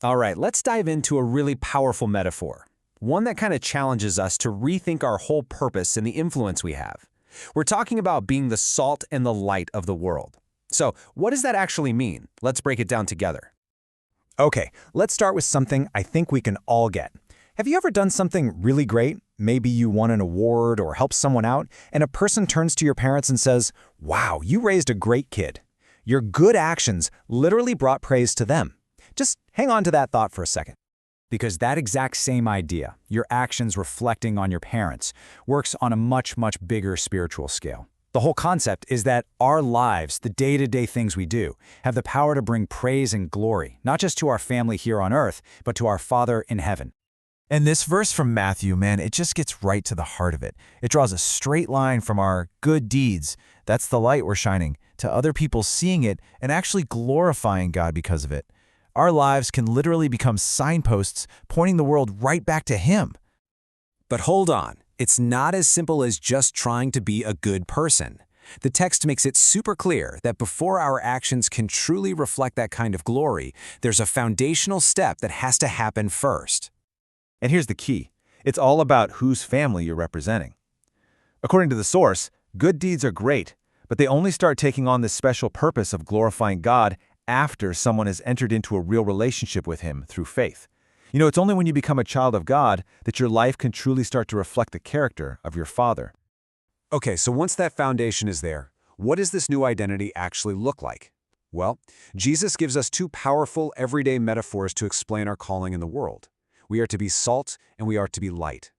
All right, let's dive into a really powerful metaphor, one that kind of challenges us to rethink our whole purpose and the influence we have. We're talking about being the salt and the light of the world. So, what does that actually mean? Let's break it down together. Okay, let's start with something I think we can all get. Have you ever done something really great? Maybe you won an award or helped someone out, and a person turns to your parents and says, "Wow, you raised a great kid." Your good actions literally brought praise to them. Just hang on to that thought for a second. Because that exact same idea, your actions reflecting on your parents, works on a much, much bigger spiritual scale. The whole concept is that our lives, the day-to-day things we do, have the power to bring praise and glory, not just to our family here on earth, but to our Father in heaven. And this verse from Matthew, man, it just gets right to the heart of it. It draws a straight line from our good deeds, that's the light we're shining, to other people seeing it and actually glorifying God because of it. Our lives can literally become signposts pointing the world right back to Him. But hold on, it's not as simple as just trying to be a good person. The text makes it super clear that before our actions can truly reflect that kind of glory, there's a foundational step that has to happen first. And here's the key. It's all about whose family you're representing. According to the source, good deeds are great, but they only start taking on this special purpose of glorifying God after someone has entered into a real relationship with Him through faith. You know, it's only when you become a child of God that your life can truly start to reflect the character of your Father. Okay, so once that foundation is there, what does this new identity actually look like? Well, Jesus gives us two powerful, everyday metaphors to explain our calling in the world. We are to be salt and we are to be light.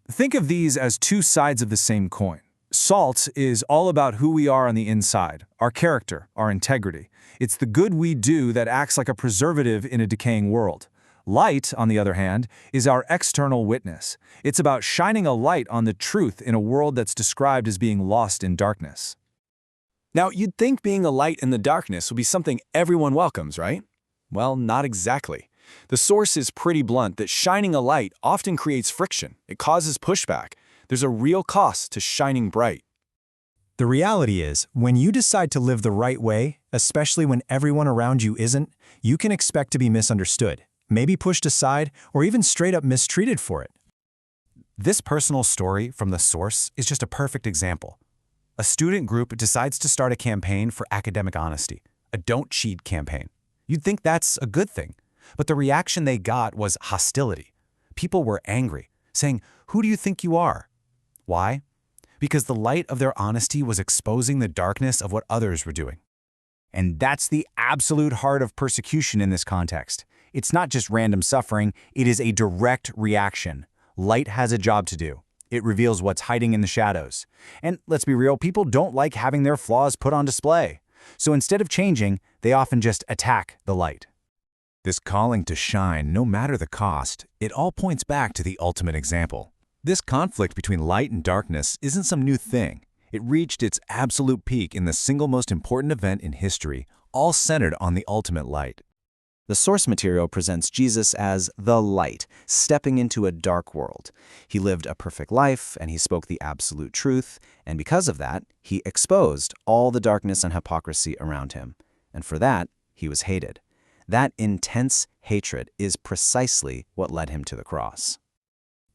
Think of these as two sides of the same coin. Salt is all about who we are on the inside, our character, our integrity. It's the good we do that acts like a preservative in a decaying world. Light, on the other hand, is our external witness. It's about shining a light on the truth in a world that's described as being lost in darkness. Now, you'd think being a light in the darkness would be something everyone welcomes, right? Well, not exactly. The source is pretty blunt that shining a light often creates friction. It causes pushback. There's a real cost to shining bright. The reality is, when you decide to live the right way, especially when everyone around you isn't, you can expect to be misunderstood, maybe pushed aside, or even straight up mistreated for it. This personal story from the source is just a perfect example. A student group decides to start a campaign for academic honesty, a Don't Cheat campaign. You'd think that's a good thing, but the reaction they got was hostility. People were angry, saying, "Who do you think you are?" Why? Because the light of their honesty was exposing the darkness of what others were doing. And that's the absolute heart of persecution in this context. It's not just random suffering, it is a direct reaction. Light has a job to do. It reveals what's hiding in the shadows. And let's be real, people don't like having their flaws put on display. So instead of changing, they often just attack the light. This calling to shine, no matter the cost, it all points back to the ultimate example. This conflict between light and darkness isn't some new thing. It reached its absolute peak in the single most important event in history, all centered on the ultimate light. The source material presents Jesus as the light, stepping into a dark world. He lived a perfect life, and he spoke the absolute truth, and because of that, he exposed all the darkness and hypocrisy around him. And for that, he was hated. That intense hatred is precisely what led him to the cross.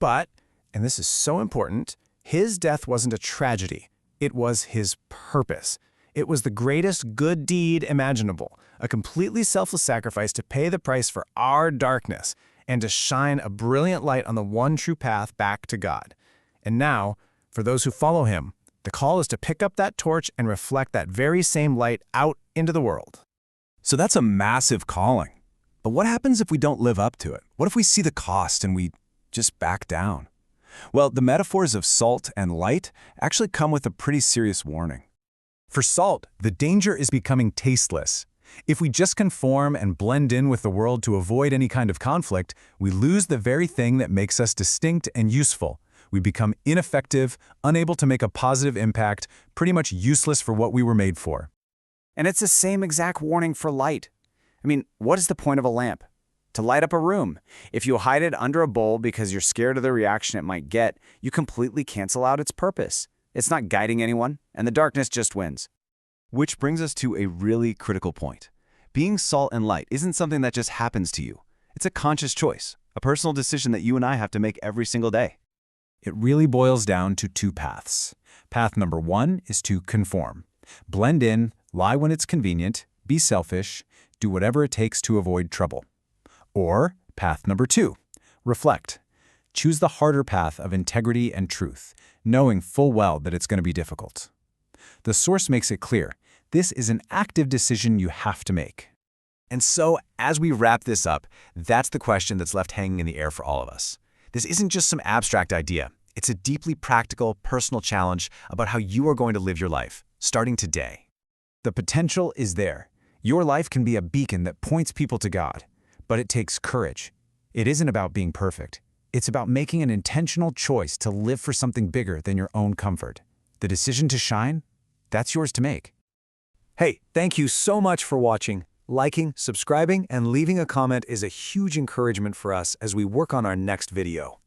But, and this is so important, his death wasn't a tragedy. It was his purpose. It was the greatest good deed imaginable, a completely selfless sacrifice to pay the price for our darkness and to shine a brilliant light on the one true path back to God. And now, for those who follow him, the call is to pick up that torch and reflect that very same light out into the world. So that's a massive calling. But what happens if we don't live up to it? What if we see the cost and we just back down? Well, the metaphors of salt and light actually come with a pretty serious warning. For salt, the danger is becoming tasteless. If we just conform and blend in with the world to avoid any kind of conflict, we lose the very thing that makes us distinct and useful. We become ineffective, unable to make a positive impact, pretty much useless for what we were made for. And it's the same exact warning for light. I mean, what is the point of a lamp? To light up a room. If you hide it under a bowl because you're scared of the reaction it might get, you completely cancel out its purpose. It's not guiding anyone, and the darkness just wins. Which brings us to a really critical point. Being salt and light isn't something that just happens to you. It's a conscious choice, a personal decision that you and I have to make every single day. It really boils down to two paths. Path number 1 is to conform. Blend in, lie when it's convenient, be selfish, do whatever it takes to avoid trouble. Or path number 2, reflect. Choose the harder path of integrity and truth, knowing full well that it's going to be difficult. The source makes it clear, this is an active decision you have to make. And so, as we wrap this up, that's the question that's left hanging in the air for all of us. This isn't just some abstract idea. It's a deeply practical, personal challenge about how you are going to live your life, starting today. The potential is there. Your life can be a beacon that points people to God, but it takes courage. It isn't about being perfect. It's about making an intentional choice to live for something bigger than your own comfort. The decision to shine, that's yours to make. Hey, thank you so much for watching. Liking, subscribing, and leaving a comment is a huge encouragement for us as we work on our next video.